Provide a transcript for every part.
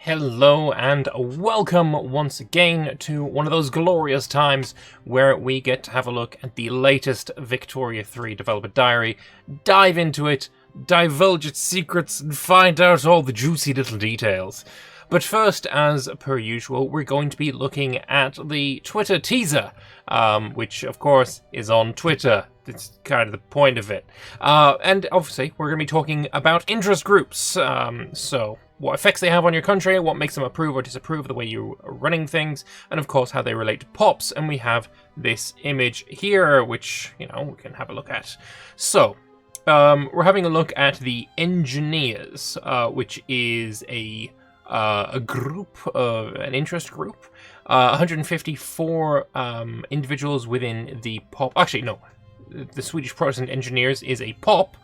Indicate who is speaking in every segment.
Speaker 1: Hello and welcome once again to one of those glorious times where we get to have a look at the latest Victoria 3 developer diary, dive into it, divulge its secrets, and find out all the juicy little details. But first, as per usual, we're going to be looking at the Twitter teaser, which of course is on Twitter. It's kind of the point of it. And obviously, we're going to be talking about interest groups. So what effects they have on your country, what makes them approve or disapprove of the way you're running things, and of course how they relate to POPs. And we have this image here, which, we can have a look at. So, we're having a look at the Engineers, which is a group, an interest group. 154 individuals within the POP. Actually, no. The Swedish Protestant Engineers is a POP.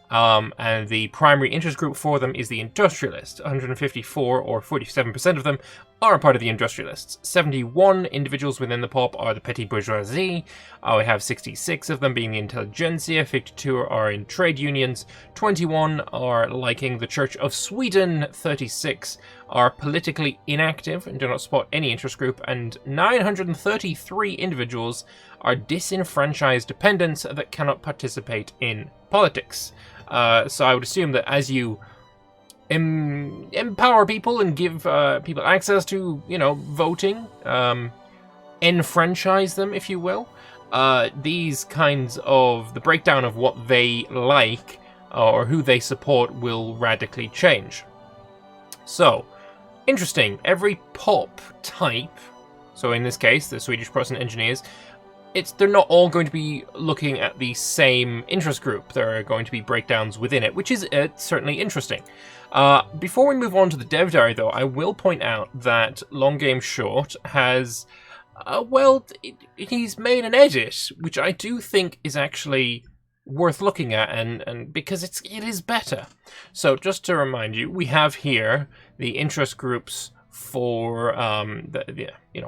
Speaker 1: And the primary interest group for them is the Industrialists. 154, or 47% of them, are a part of the Industrialists. 71 individuals within the POP are the Petty Bourgeoisie. We have 66 of them being the Intelligentsia, 52 are in trade unions, 21 are liking the Church of Sweden, 36 are politically inactive and do not support any interest group, and 933 individuals are disenfranchised dependents that cannot participate in politics. So I would assume that as you empower people and give people access to, voting, enfranchise them, if you will, these kinds of, the breakdown of what they like or who they support will radically change. So, interesting, every POP type, so in this case, the Swedish Protestant Engineers, they're not all going to be looking at the same interest group. There are going to be breakdowns within it, which is certainly interesting. Before we move on to the dev diary, though, I will point out that Long Game Short has, he's made an edit, which I do think is actually worth looking at, and because it is better. So just to remind you, we have here the interest groups for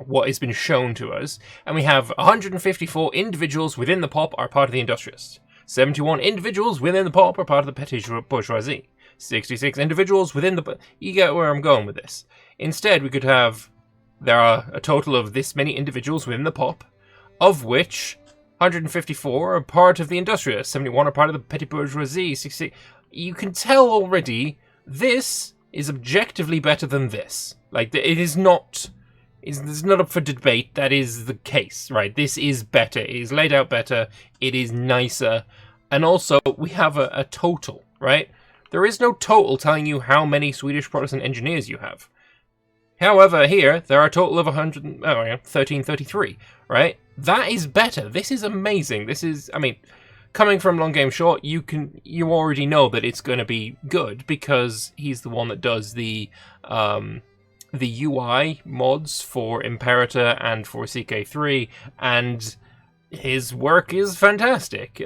Speaker 1: what has been shown to us, and we have 154 individuals within the POP are part of the Industrialists, 71 individuals within the POP are part of the Petty Bourgeoisie, 66 individuals within the... You get where I'm going with this. Instead, we could have, there are a total of this many individuals within the POP, of which 154 are part of the Industrialists, 71 are part of the Petty Bourgeoisie, 60... You can tell already this is objectively better than this. Like, it is not... It's not up for debate. That is the case, right? This is better. It is laid out better. It is nicer. And also, we have a total, right? There is no total telling you how many Swedish Protestant Engineers you have. However, here, there are a total of 1333, right? That is better. This is amazing. This is, coming from Long Game Short, you already know that it's going to be good because he's the one that does the UI mods for Imperator and for CK3, and his work is fantastic.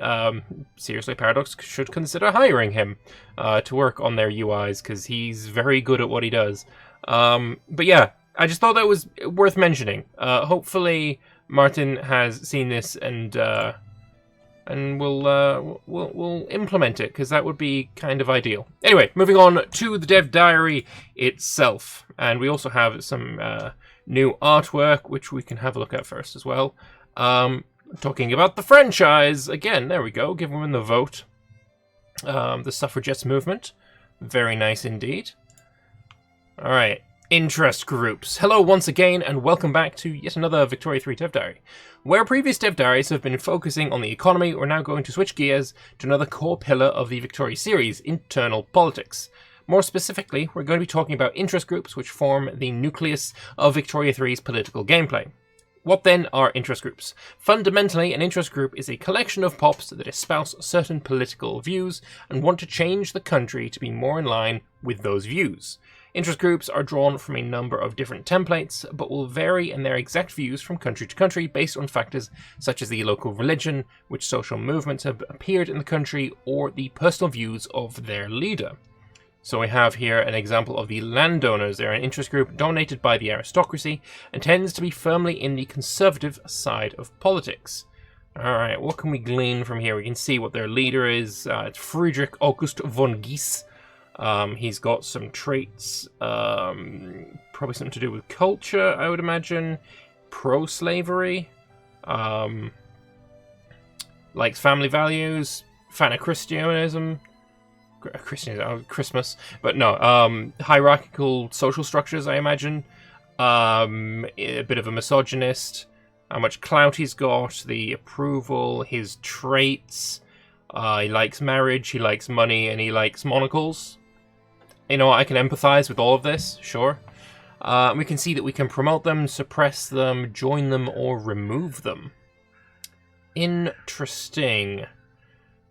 Speaker 1: Seriously, Paradox should consider hiring him to work on their UIs because he's very good at what he does. But yeah, I just thought that was worth mentioning. Hopefully, Martin has seen this and we'll implement it, because that would be kind of ideal. Anyway, moving on to the dev diary itself, and we also have some new artwork which we can have a look at first as well. Talking about the franchise again, there we go, give women the vote. The suffragettes movement, very nice indeed. All right. Interest groups. Hello once again, and welcome back to yet another Victoria 3 dev diary. Where previous dev diaries have been focusing on the economy, we're now going to switch gears to another core pillar of the Victoria series, internal politics. More specifically, we're going to be talking about interest groups, which form the nucleus of Victoria 3's political gameplay. What then are interest groups? Fundamentally, an interest group is a collection of POPs that espouse certain political views and want to change the country to be more in line with those views. Interest groups are drawn from a number of different templates, but will vary in their exact views from country to country based on factors such as the local religion, which social movements have appeared in the country, or the personal views of their leader. So we have here an example of the Landowners. They're an interest group dominated by the aristocracy and tends to be firmly in the conservative side of politics. Alright, what can we glean from here? We can see what their leader is. It's Friedrich August von Gies. He's got some traits, probably something to do with culture, I would imagine. Pro-slavery. Likes family values. Fan of Christianism. Christmas. But no, hierarchical social structures, I imagine. A bit of a misogynist. How much clout he's got. The approval. His traits. He likes marriage, he likes money, and he likes monocles. You know what, I can empathize with all of this, sure. We can see that we can promote them, suppress them, join them, or remove them. Interesting.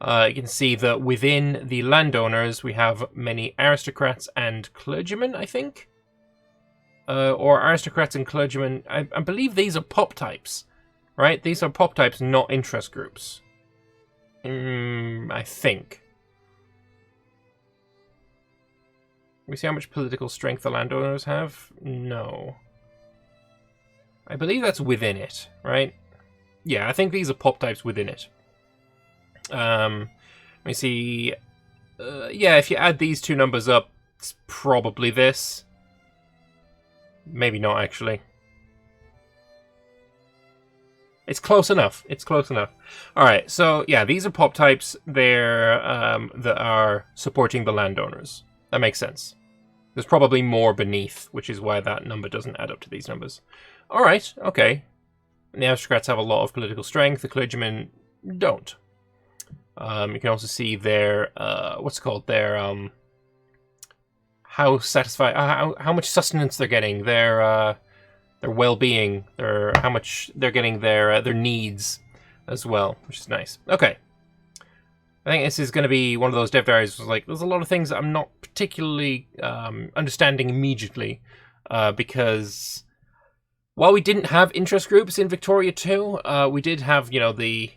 Speaker 1: You can see that within the landowners, we have many aristocrats and clergymen, I think? Or aristocrats and clergymen. I believe these are pop types, right? These are pop types, not interest groups. I think. We see how much political strength the landowners have? No. I believe that's within it, right? Yeah, I think these are pop types within it. Let me see. Yeah, if you add these two numbers up, it's probably this. Maybe not, actually. It's close enough. It's close enough. Alright, so yeah, these are pop types. They're that are supporting the landowners. That makes sense. There's probably more beneath, which is why that number doesn't add up to these numbers. Alright, okay. And the aristocrats have a lot of political strength. The clergymen don't. You can also see their, what's it called? Their, how satisfied, how much sustenance they're getting. Their well-being, their how much they're getting their needs as well, which is nice. Okay, I think this is going to be one of those dev diaries. Like, there's a lot of things that I'm not particularly understanding immediately, because while we didn't have interest groups in Victoria 2, we did have, you know, the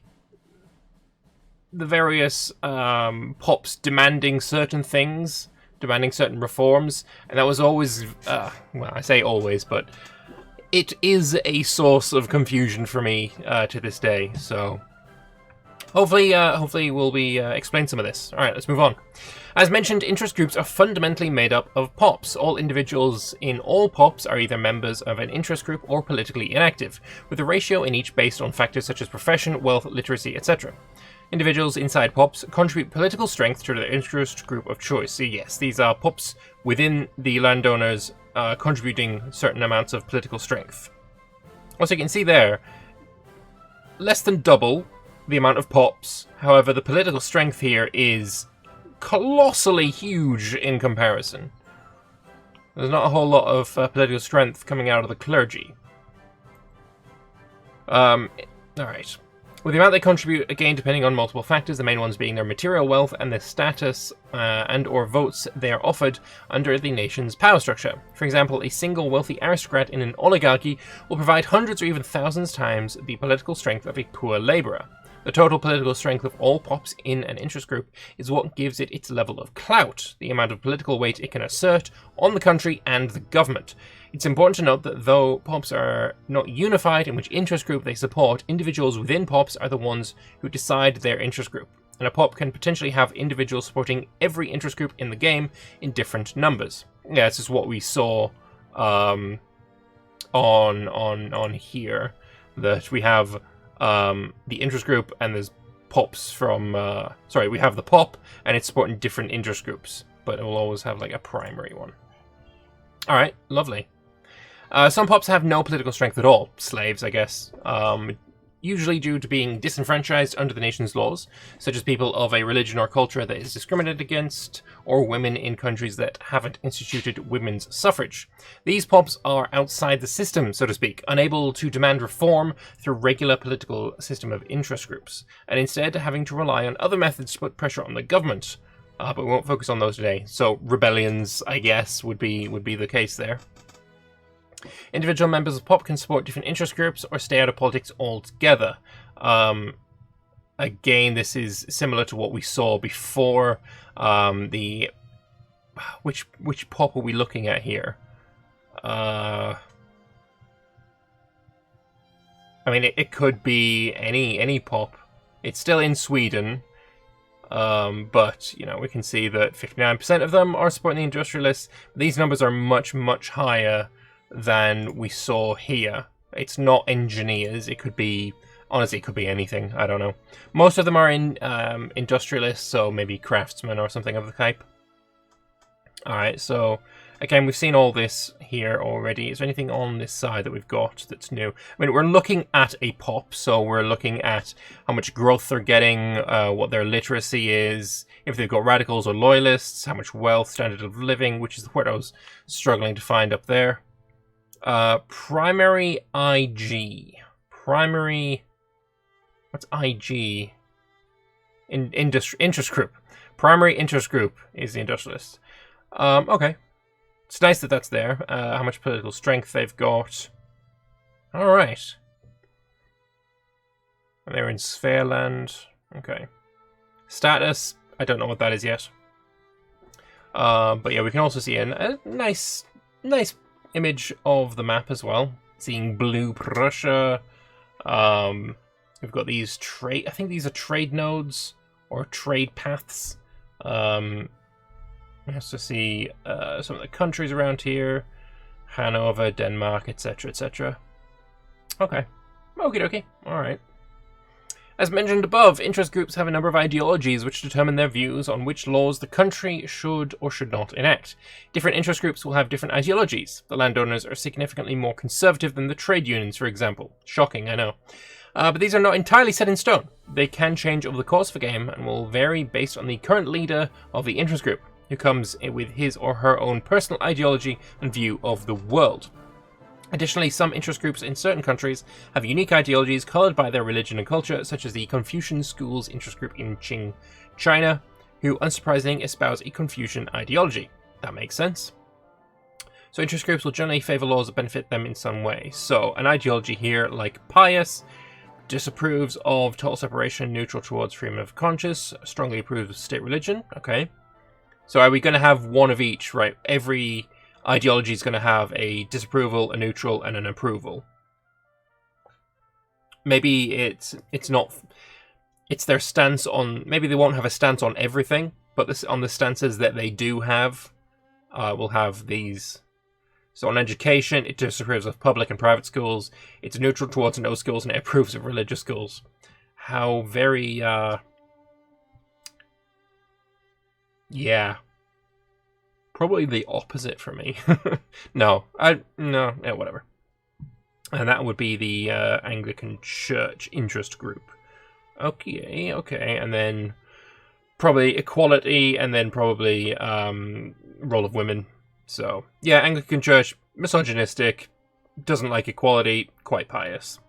Speaker 1: various pops demanding certain things, demanding certain reforms, and that was always, well, I say always, but it is a source of confusion for me to this day, so hopefully we'll be explain some of this. All right, let's move on. As mentioned, interest groups are fundamentally made up of pops. All individuals in all pops are either members of an interest group or politically inactive, with a ratio in each based on factors such as profession, wealth, literacy, etc. Individuals inside pops contribute political strength to their interest group of choice. So yes, these are pops within the landowners contributing certain amounts of political strength. Also, you can see there, less than double the amount of pops. However, the political strength here is colossally huge in comparison. There's not a whole lot of political strength coming out of the clergy. Alright. With the amount they contribute, again, depending on multiple factors, the main ones being their material wealth and their status and or votes they are offered under the nation's power structure. For example, a single wealthy aristocrat in an oligarchy will provide hundreds or even thousands times the political strength of a poor labourer. The total political strength of all pops in an interest group is what gives it its level of clout, the amount of political weight it can assert on the country and the government. It's important to note that though pops are not unified in which interest group they support, individuals within pops are the ones who decide their interest group. And a pop can potentially have individuals supporting every interest group in the game in different numbers. Yeah, this is what we saw on here, that we have the interest group and there's pops from we have the pop and it's supporting different interest groups, but it will always have like a primary one. All right, lovely. Some pops have no political strength at all. Slaves, I guess. Usually due to being disenfranchised under the nation's laws, such as people of a religion or culture that is discriminated against, or women in countries that haven't instituted women's suffrage. These pops are outside the system, so to speak, unable to demand reform through regular political system of interest groups, and instead having to rely on other methods to put pressure on the government. But we won't focus on those today. So rebellions, I guess, would be the case there. Individual members of POP can support different interest groups or stay out of politics altogether. Again, this is similar to what we saw before. Which POP are we looking at here? I mean, it could be any POP. It's still in Sweden. But, you know, we can see that 59% of them are supporting the industrialists. These numbers are much, much higher than we saw here. It's not engineers. It could be, honestly, it could be anything. I don't know. Most of them are in industrialists, so maybe craftsmen or something of the type. Alright, so again, we've seen all this here already. Is there anything on this side that we've got that's new? I mean, we're looking at a pop, so we're looking at how much growth they're getting, what their literacy is, if they've got radicals or loyalists, how much wealth, standard of living, which is the word I was struggling to find up there. Primary IG. Primary... What's IG? Interest group. Primary interest group is the industrialist. Okay. It's nice that that's there. How much political strength they've got. Alright. And they're in Sphereland. Okay. Status. I don't know what that is yet. But yeah, we can also see a nice image of the map as well. Seeing blue Prussia. We've got these trade... I think these are trade nodes. Or trade paths. We have to see some of the countries around here. Hanover, Denmark, etc, etc. Okay. Okie dokie. Alright. As mentioned above, interest groups have a number of ideologies which determine their views on which laws the country should or should not enact. Different interest groups will have different ideologies. The landowners are significantly more conservative than the trade unions, for example. Shocking, I know. But these are not entirely set in stone. They can change over the course of a game and will vary based on the current leader of the interest group, who comes with his or her own personal ideology and view of the world. Additionally, some interest groups in certain countries have unique ideologies coloured by their religion and culture, such as the Confucian Schools interest group in Qing, China, who unsurprisingly espouse a Confucian ideology. That makes sense. So interest groups will generally favour laws that benefit them in some way. So an ideology here, like pious, disapproves of total separation, neutral towards freedom of conscience, strongly approves of state religion. Okay. So are we going to have one of each, right? Every ideology is going to have a disapproval, a neutral, and an approval. Maybe it's not... It's their stance on... Maybe they won't have a stance on everything, but on the stances that they do have, we'll have these. So on education, it disapproves of public and private schools. It's neutral towards no schools, and it approves of religious schools. How very... Yeah. Probably the opposite for me. No, yeah, whatever. And that would be the Anglican Church interest group. Okay, and then probably equality, and then probably role of women. So, yeah, Anglican Church, misogynistic, doesn't like equality, quite pious.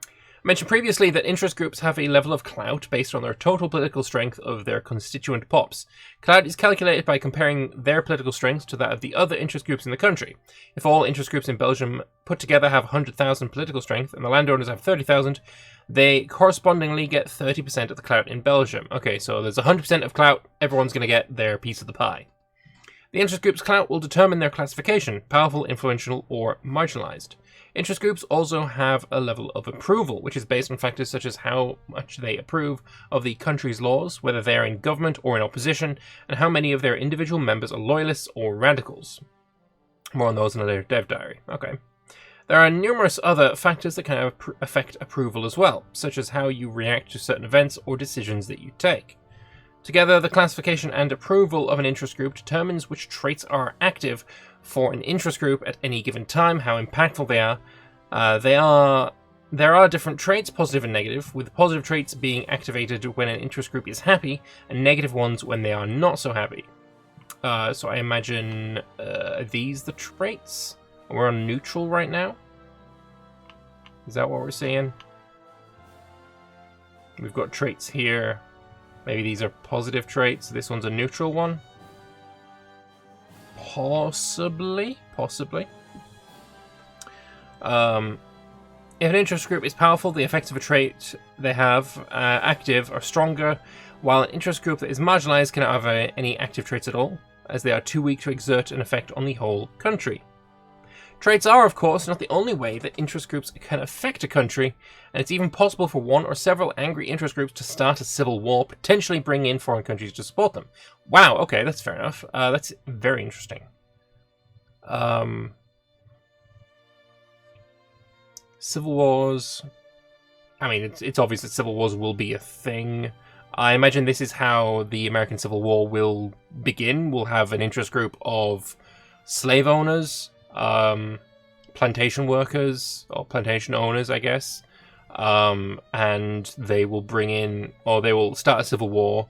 Speaker 1: I mentioned previously that interest groups have a level of clout based on their total political strength of their constituent pops. Clout is calculated by comparing their political strength to that of the other interest groups in the country. If all interest groups in Belgium put together have 100,000 political strength and the landowners have 30,000, they correspondingly get 30% of the clout in Belgium. Okay, so there's 100% of clout, everyone's going to get their piece of the pie. The interest group's clout will determine their classification, powerful, influential, or marginalized. Interest groups also have a level of approval, which is based on factors such as how much they approve of the country's laws, whether they are in government or in opposition, and how many of their individual members are loyalists or radicals. More on those in a later dev diary. Okay. There are numerous other factors that can affect approval as well, such as how you react to certain events or decisions that you take. Together, the classification and approval of an interest group determines which traits are active for an interest group at any given time, how impactful they are. There are different traits, positive and negative, with positive traits being activated when an interest group is happy, and negative ones when they are not so happy. So I imagine these the traits? We're on neutral right now? Is that what we're seeing? We've got traits here. Maybe these are positive traits. This one's a neutral one. Possibly. If an interest group is powerful, the effects of a trait they have active are stronger, while an interest group that is marginalized cannot have any active traits at all, as they are too weak to exert an effect on the whole country. Traits are, of course, not the only way that interest groups can affect a country, and it's even possible for one or several angry interest groups to start a civil war, potentially bring in foreign countries to support them. Wow, okay, that's fair enough. That's very interesting. Civil wars. I mean, it's obvious that civil wars will be a thing. I imagine this is how the American Civil War will begin. We'll have an interest group of slave owners, plantation workers, or plantation owners, I guess. And they will bring in, or they will start a civil war,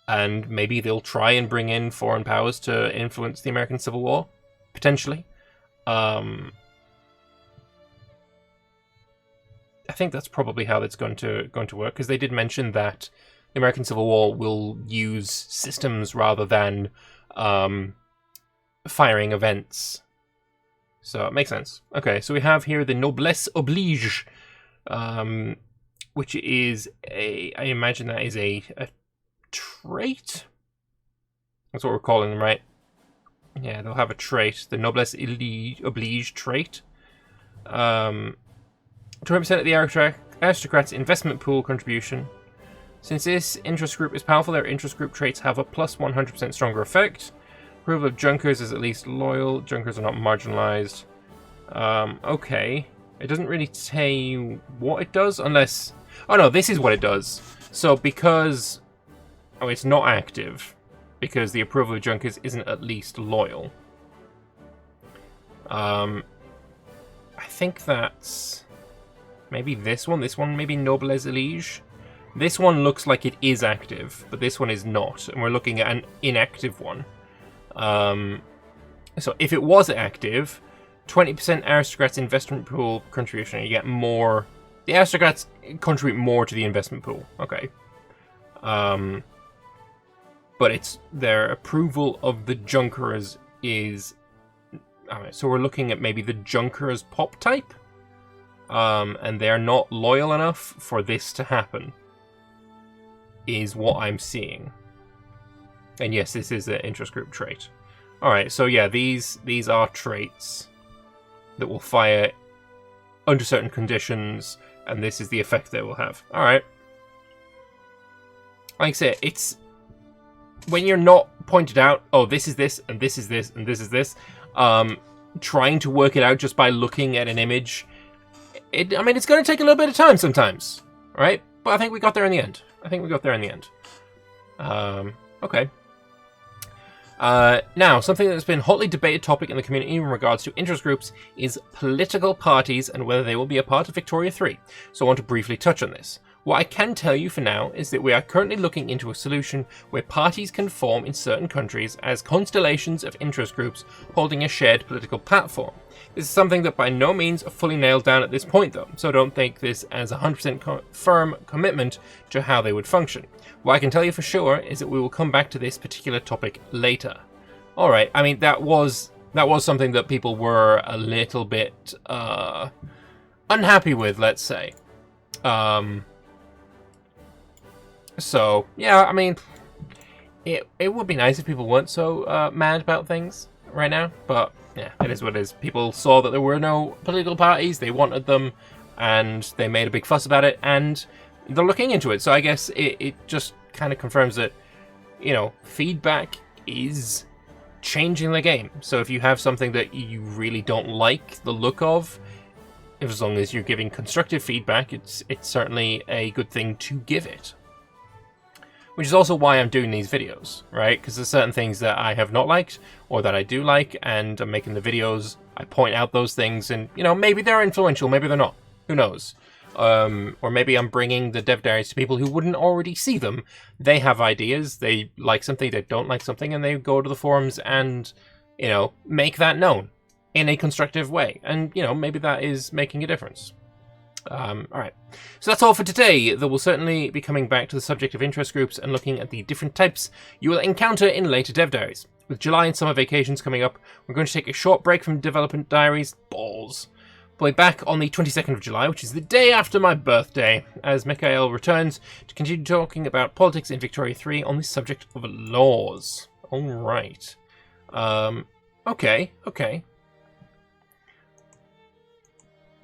Speaker 1: and maybe they'll try and bring in foreign powers to influence the American Civil War, potentially. I think that's probably how that's going to work, because they did mention that the American Civil War will use systems rather than firing events. So it makes sense. Okay, so we have here the noblesse oblige, which is I imagine that is a trait? That's what we're calling them, right? Yeah, they'll have a trait, the noblesse oblige trait. 20% of the aristocrat's investment pool contribution. Since this interest group is powerful, their interest group traits have a plus 100% stronger effect. Approval of Junkers is at least loyal. Junkers are not marginalized. Okay. It doesn't really say what it does, unless... Oh no, this is what it does. So because... Oh, it's not active. Because the approval of Junkers isn't at least loyal. I think that's... Maybe this one? This one maybe Noblesse Oblige? This one looks like it is active, but this one is not. And we're looking at an inactive one. So if it was active, 20% aristocrats investment pool contribution. You get more. The aristocrats contribute more to the investment pool. Okay. But it's their approval of the Junkers is. Alright, so we're looking at maybe the Junkers pop type. And they're not loyal enough for this to happen. Is what I'm seeing. And yes, this is an interest group trait. Alright, so yeah, these are traits that will fire under certain conditions, and this is the effect they will have. Alright. Like I said, it's... When you're not pointed out, oh, this is this, and this is this, and this is this, trying to work it out just by looking at an image, I mean, it's going to take a little bit of time sometimes, right? But I think we got there in the end. Okay. Now, something that's been a hotly debated topic in the community in regards to interest groups is political parties and whether they will be a part of Victoria 3. So I want to briefly touch on this. What I can tell you for now is that we are currently looking into a solution where parties can form in certain countries as constellations of interest groups holding a shared political platform. This is something that by no means are fully nailed down at this point though, so don't think this as a 100% firm commitment to how they would function. What I can tell you for sure is that we will come back to this particular topic later. Alright, I mean that was something that people were a little bit unhappy with, let's say. So, yeah, I mean, it would be nice if people weren't so mad about things right now, but yeah, it is what it is. People saw that there were no political parties, they wanted them, and they made a big fuss about it, and they're looking into it. So I guess it just kind of confirms that, you know, feedback is changing the game. So if you have something that you really don't like the look of, as long as you're giving constructive feedback, it's certainly a good thing to give it. Which is also why I'm doing these videos, right? Because there's certain things that I have not liked, or that I do like, and I'm making the videos, I point out those things, and, you know, maybe they're influential, maybe they're not. Who knows? Or maybe I'm bringing the dev diaries to people who wouldn't already see them. They have ideas, they like something, they don't like something, and they go to the forums and, you know, make that known in a constructive way. And, you know, maybe that is making a difference. Alright, so that's all for today. Though we'll certainly be coming back to the subject of interest groups and looking at the different types you will encounter in later dev diaries. With July and summer vacations coming up, we're going to take a short break from development diaries. Balls. We'll be back on the 22nd of July, which is the day after my birthday, as Mikhail returns to continue talking about politics in Victoria 3 on the subject of laws. Alright. Okay.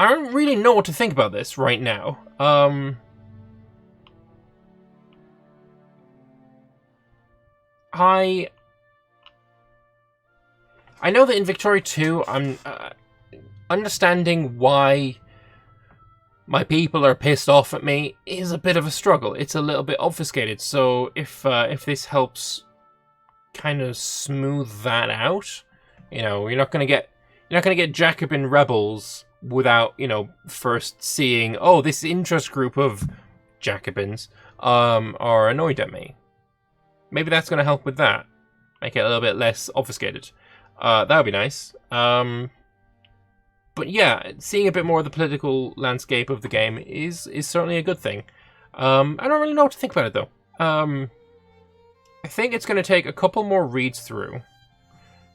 Speaker 1: I don't really know what to think about this right now. I know that in Victoria 2, I'm understanding why my people are pissed off at me is a bit of a struggle. It's a little bit obfuscated. So if this helps kind of smooth that out, you know, you're not gonna get Jacobin rebels without, you know, first seeing, oh, this interest group of Jacobins are annoyed at me. Maybe that's going to help with that. Make it a little bit less obfuscated. That would be nice. But yeah, seeing a bit more of the political landscape of the game is certainly a good thing. I don't really know what to think about it, though. I think it's going to take a couple more reads through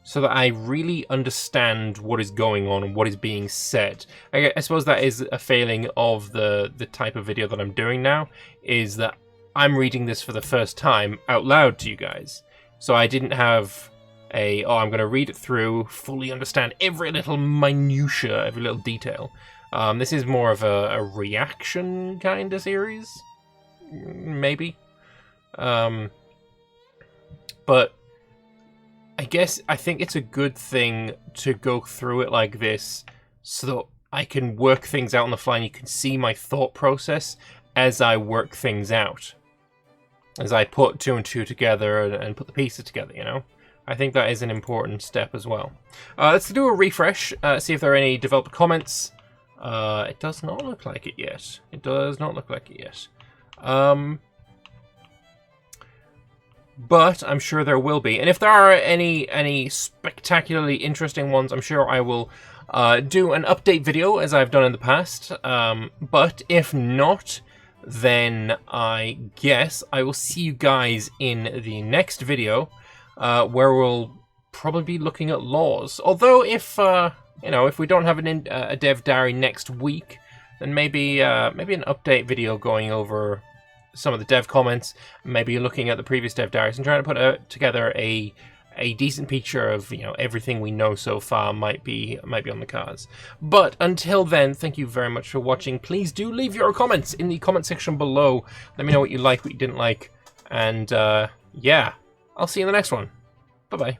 Speaker 1: so that I really understand what is going on and what is being said. I suppose that is a failing of the type of video that I'm doing now, is that I'm reading this for the first time out loud to you guys. So I didn't have I'm going to read it through, fully understand every little minutia, every little detail. This is more of a reaction kind of series, maybe. But I think it's a good thing to go through it like this so that I can work things out on the fly and you can see my thought process as I work things out. As I put 2 and 2 together and put the pieces together, you know? I think that is an important step as well. Let's do a refresh, see if there are any developer comments. It does not look like it yet. It does not look like it yet. But I'm sure there will be. And if there are any spectacularly interesting ones, I'm sure I will do an update video as I've done in the past. But if not, then I guess I will see you guys in the next video, where we'll probably be looking at laws. Although if we don't have a dev diary next week, then maybe an update video going over some of the dev comments, maybe looking at the previous dev diaries and trying to put together a decent picture of, you know, everything we know so far might be on the cards. But until then, thank you very much for watching. Please do leave your comments in the comment section below. Let me know what you liked, what you didn't like, and yeah, I'll see you in the next one. Bye bye.